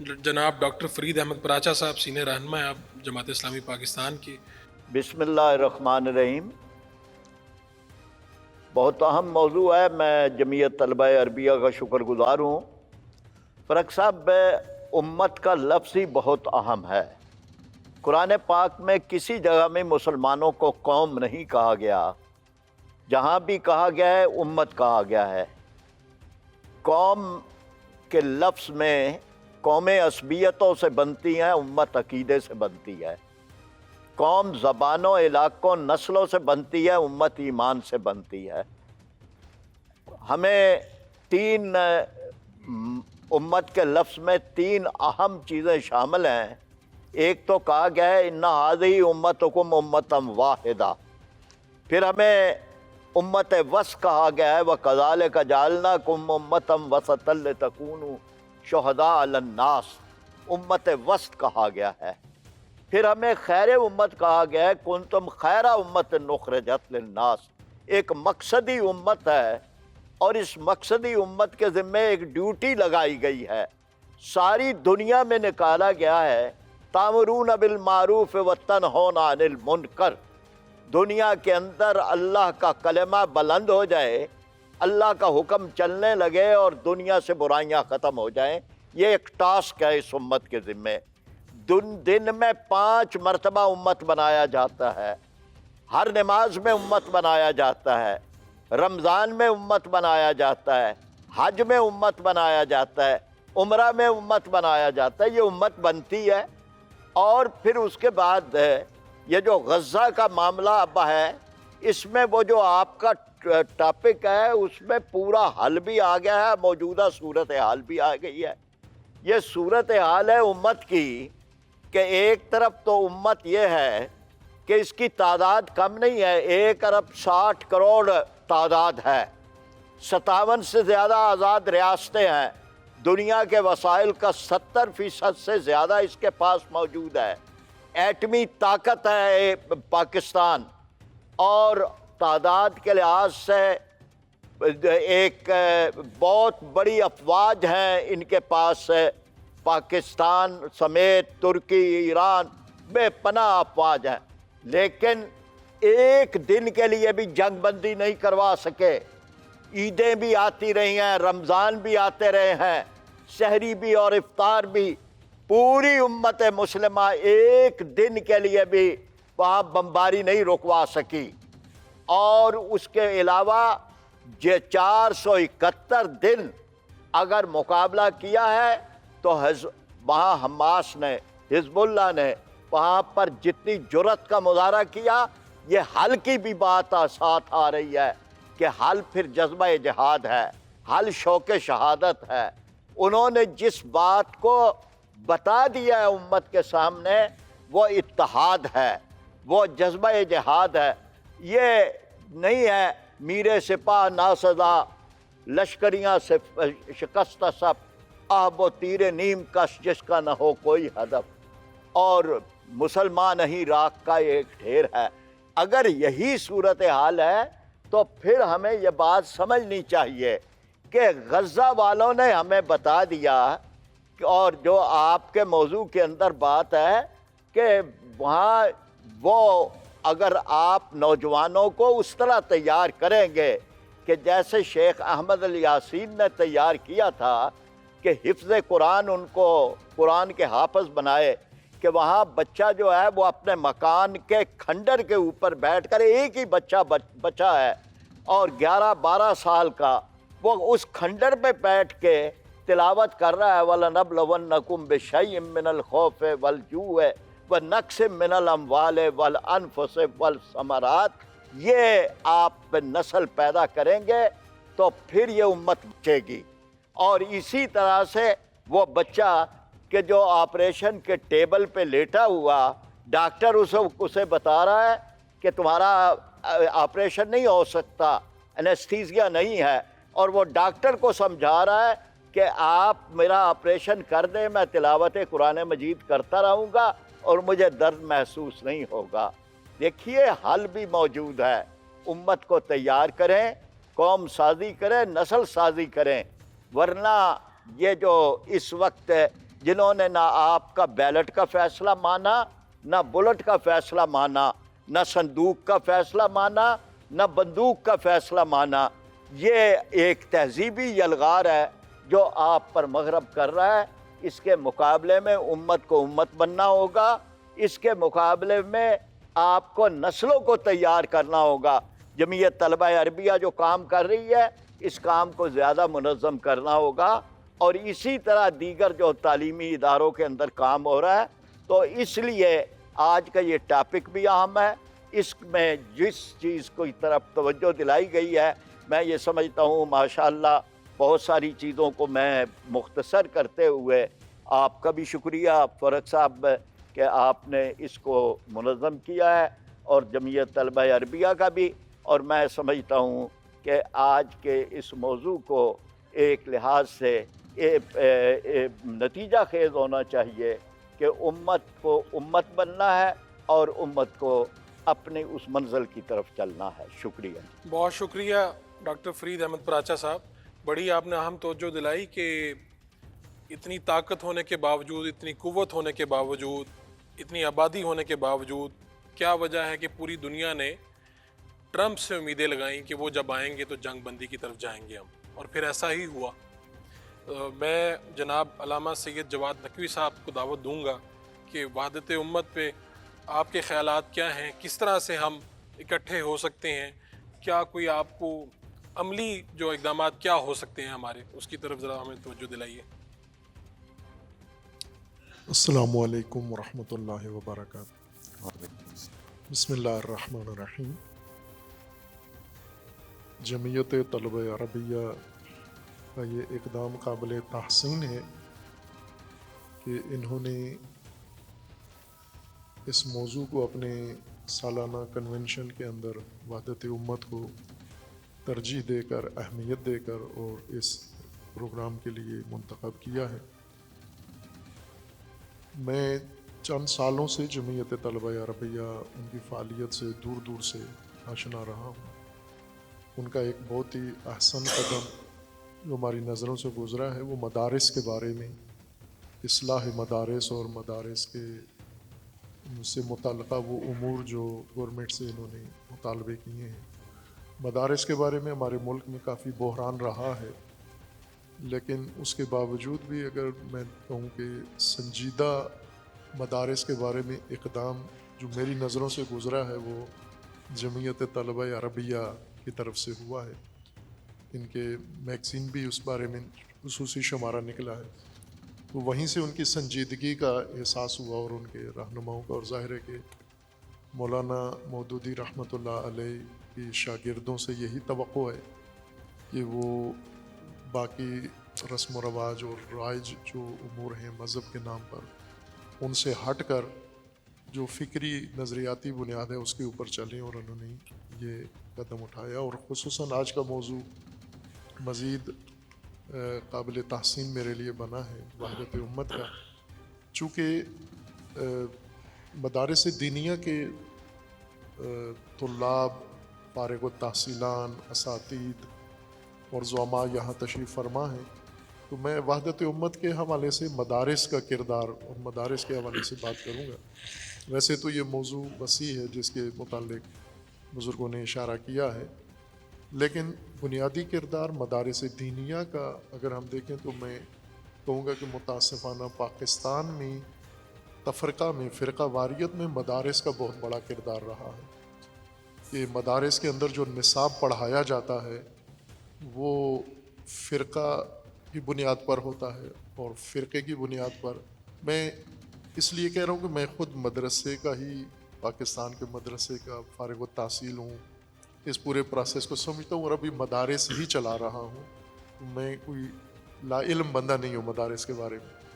جناب ڈاکٹر فرید احمد پراچا صاحب، سینئر رہنما ہیں آپ جماعت اسلامی پاکستان کی۔ بسم اللہ الرحمن الرحیم۔ بہت اہم موضوع ہے، میں جمعیت طلبہ عربیہ کا شکر گزار ہوں۔ فرق صاحب، امت کا لفظ ہی بہت اہم ہے۔ قرآن پاک میں کسی جگہ میں مسلمانوں کو قوم نہیں کہا گیا، جہاں بھی کہا گیا ہے امت کہا گیا ہے۔ قوم کے لفظ میں قومیں عصبیتوں سے بنتی ہیں، امت عقیدے سے بنتی ہے۔ قوم زبانوں، علاقوں، نسلوں سے بنتی ہے، امت ایمان سے بنتی ہے۔ ہمیں تین امت کے لفظ میں تین اہم چیزیں شامل ہیں۔ ایک تو کہا گیا ہے اِنَّ هَٰذِهِ أُمَّتُكُمْ أُمَّةً وَاحِدَةً، پھر ہمیں امت وسط کہا گیا ہے وَكَذَٰلِكَ جَعَلْنَاكُمْ أُمَّةً وَسَطًا لِتَكُونُوا شُهَدَاءَ عَلَى النَّاسِ، امت وسط کہا گیا ہے۔ پھر ہمیں خیر امت کہا گیا ہے کنتم خیر امت اخرجت للناس، ایک مقصدی امت ہے، اور اس مقصدی امت کے ذمے ایک ڈیوٹی لگائی گئی ہے، ساری دنیا میں نکالا گیا ہے۔ تامرون بالمعروف وتنہون عن المنکر، دنیا کے اندر اللہ کا کلمہ بلند ہو جائے، اللہ کا حکم چلنے لگے اور دنیا سے برائیاں ختم ہو جائیں، یہ ایک ٹاسک ہے اس امت کے ذمے۔ دن میں 5 مرتبہ امت بنایا جاتا ہے، ہر نماز میں امت بنایا جاتا ہے، رمضان میں امت بنایا جاتا ہے، حج میں امت بنایا جاتا ہے، عمرہ میں امت بنایا جاتا ہے، یہ امت بنتی ہے۔ اور پھر اس کے بعد یہ جو غزہ کا معاملہ اب ہے، اس میں وہ جو آپ کا ٹاپک ہے اس میں پورا حل بھی آ گیا ہے، موجودہ صورتحال بھی آ گئی ہے۔ یہ صورتحال ہے امت کی کہ ایک طرف تو امت یہ ہے کہ اس کی تعداد کم نہیں ہے، 1,60,60,000,000 تعداد ہے، 57 سے زیادہ آزاد ریاستیں ہیں، دنیا کے وسائل کا 70% سے زیادہ اس کے پاس موجود ہے، ایٹمی طاقت ہے پاکستان، اور تعداد کے لحاظ سے ایک بہت بڑی افواج ہیں ان کے پاس، پاکستان سمیت ترکی، ایران، بے پناہ افواج ہیں، لیکن ایک دن کے لیے بھی جنگ بندی نہیں کروا سکے۔ عیدیں بھی آتی رہی ہیں، رمضان بھی آتے رہے ہیں، سحری بھی اور افطار بھی، پوری امت مسلمہ ایک دن کے لیے بھی وہاں بمباری نہیں رکوا سکی۔ اور اس کے علاوہ 471 دن اگر مقابلہ کیا ہے تو وہاں حماس نے، حزب اللہ نے وہاں پر جتنی جرأت کا مظاہرہ کیا، یہ حل کی بھی بات ساتھ آ رہی ہے کہ حل پھر جذبہ جہاد ہے، حل شوق شہادت ہے۔ انہوں نے جس بات کو بتا دیا ہے امت کے سامنے وہ اتحاد ہے، وہ جذبہ جہاد ہے۔ یہ نہیں ہے میرے سپاہ ناسزا لشکریاں سے شکست سب، آب و تیر نیم کش جس کا نہ ہو کوئی ہدف، اور مسلمان ہی راکھ کا ایک ڈھیر ہے۔ اگر یہی صورتحال ہے تو پھر ہمیں یہ بات سمجھنی چاہیے کہ غزہ والوں نے ہمیں بتا دیا، اور جو آپ کے موضوع کے اندر بات ہے کہ وہاں وہ اگر آپ نوجوانوں کو اس طرح تیار کریں گے کہ جیسے شیخ احمد الیاسین نے تیار کیا تھا کہ حفظ قرآن ان کو قرآن کے حافظ بنائے، کہ وہاں بچہ جو ہے وہ اپنے مکان کے کھنڈر کے اوپر بیٹھ کر، ایک ہی بچہ ہے اور 11-12 سال کا، وہ اس کھنڈر پہ بیٹھ کے تلاوت کر رہا ہے وَلَنَبْلَوَنَّكُمْ بِشَيْءٍ مِّنَ الْخَوْفِ وَالْجُوعِ وَنَقْصٍ مِّنَ الْأَمْوَالِ وَالْأَنفُسِ وَالثَّمَرَاتِ۔ یہ آپ نسل پیدا کریں گے تو پھر یہ امت بچے گی۔ اور اسی طرح سے وہ بچہ کہ جو آپریشن کے ٹیبل پہ لیٹا ہوا، ڈاکٹر اسے بتا رہا ہے کہ تمہارا آپریشن نہیں ہو سکتا، انیستھیزیا نہیں ہے، اور وہ ڈاکٹر کو سمجھا رہا ہے کہ آپ میرا آپریشن کر دیں، میں تلاوت قرآن مجید کرتا رہوں گا اور مجھے درد محسوس نہیں ہوگا۔ دیکھیے حل بھی موجود ہے، امت کو تیار کریں، قوم سازی کریں، نسل سازی کریں، ورنہ یہ جو اس وقت جنہوں نے نہ آپ کا بیلٹ کا فیصلہ مانا، نہ بلٹ کا فیصلہ مانا، نہ صندوق کا فیصلہ مانا، نہ بندوق کا فیصلہ مانا۔ یہ ایک تہذیبی یلغار ہے جو آپ پر مغرب کر رہا ہے۔ اس کے مقابلے میں امت کو امت بننا ہوگا، اس کے مقابلے میں آپ کو نسلوں کو تیار کرنا ہوگا۔ جمعیت طلبہ عربیہ جو کام کر رہی ہے، اس کام کو زیادہ منظم کرنا ہوگا، اور اسی طرح دیگر جو تعلیمی اداروں کے اندر کام ہو رہا ہے۔ تو اس لیے آج کا یہ ٹاپک بھی اہم ہے۔ اس میں جس چیز کو طرف توجہ دلائی گئی ہے، میں یہ سمجھتا ہوں ماشاءاللہ بہت ساری چیزوں کو میں مختصر کرتے ہوئے، آپ کا بھی شکریہ فرق صاحب کہ آپ نے اس کو منظم کیا ہے، اور جمعیت طلبہ عربیہ کا بھی۔ اور میں سمجھتا ہوں کہ آج کے اس موضوع کو ایک لحاظ سے نتیجہ خیز ہونا چاہیے کہ امت کو امت بننا ہے اور امت کو اپنی اس منزل کی طرف چلنا ہے۔ شکریہ۔ بہت شکریہ ڈاکٹر فرید احمد پراچا صاحب، بڑی آپ نے اہم توجہ دلائی کہ اتنی طاقت ہونے کے باوجود، اتنی قوت ہونے کے باوجود، اتنی آبادی ہونے کے باوجود کیا وجہ ہے کہ پوری دنیا نے ٹرمپ سے امیدیں لگائیں کہ وہ جب آئیں گے تو جنگ بندی کی طرف جائیں گے ہم، اور پھر ایسا ہی ہوا۔ میں جناب علامہ سید جواد نقوی صاحب کو دعوت دوں گا کہ وحدت امت پہ آپ کے خیالات کیا ہیں، کس طرح سے ہم اکٹھے ہو سکتے ہیں، کیا کوئی آپ کو عملی جو اقدامات کیا ہو سکتے ہیں ہمارے، اس کی طرف ذرا ہمیں توجہ دلائیے۔ السلام علیکم ورحمۃ اللہ وبرکاتہ۔ بسم اللہ الرحمن الرحیم۔ جمعیت طلبہ عربیہ کا یہ اقدام قابل تحسین ہے کہ انہوں نے اس موضوع کو اپنے سالانہ کنونشن کے اندر وحدت امت کو ترجیح دے کر، اہمیت دے کر، اور اس پروگرام کے لیے منتخب کیا ہے۔ میں چند سالوں سے جمعیت طلبہ عربیہ ان کی فعالیت سے دور دور سے آشنا رہا ہوں۔ ان کا ایک بہت ہی احسن قدم جو ہماری نظروں سے گزرا ہے وہ مدارس کے بارے میں، اصلاح مدارس اور مدارس کے سے متعلقہ وہ امور جو گورنمنٹ سے انہوں نے مطالبے کیے ہیں۔ مدارس کے بارے میں ہمارے ملک میں کافی بحران رہا ہے، لیکن اس کے باوجود بھی اگر میں کہوں کہ سنجیدہ مدارس کے بارے میں اقدام جو میری نظروں سے گزرا ہے وہ جمعیت طلبہ عربیہ کی طرف سے ہوا ہے۔ ان کے میگزین بھی اس بارے میں خصوصی شمارہ نکلا ہے، تو وہیں سے ان کی سنجیدگی کا احساس ہوا، اور ان کے رہنماؤں کا، اور ظاہر ہے کہ مولانا مودودی رحمۃ اللہ علیہ کی شاگردوں سے یہی توقع ہے کہ وہ باقی رسم و رواج اور رائج جو امور ہیں مذہب کے نام پر، ان سے ہٹ کر جو فکری نظریاتی بنیاد ہے اس کے اوپر چلیں، اور انہوں نے یہ قدم اٹھایا۔ اور خصوصاً آج کا موضوع مزید قابل تحسین میرے لیے بنا ہے وحدت امت کا، چونکہ مدارس دینیہ کے طلاب، فارغ التحصیلان، اساتید اور زعماء یہاں تشریف فرما ہیں، تو میں وحدت امت کے حوالے سے مدارس کا کردار اور مدارس کے حوالے سے بات کروں گا۔ ویسے تو یہ موضوع وسیع ہے جس کے متعلق بزرگوں نے اشارہ کیا ہے، لیکن بنیادی کردار مدارس دینیہ کا اگر ہم دیکھیں تو میں کہوں گا کہ متاسفانہ پاکستان میں تفرقہ میں، فرقہ واریت میں مدارس کا بہت بڑا کردار رہا ہے کہ مدارس کے اندر جو نصاب پڑھایا جاتا ہے وہ فرقہ کی بنیاد پر ہوتا ہے، اور فرقے کی بنیاد پر میں اس لیے کہہ رہا ہوں کہ میں خود مدرسے کا ہی، پاکستان کے مدرسے کا فارغ التحصیل ہوں، اس پورے پروسیس کو سمجھتا ہوں اور ابھی مدارس ہی چلا رہا ہوں۔ میں کوئی لا علم بندہ نہیں ہوں مدارس کے بارے میں،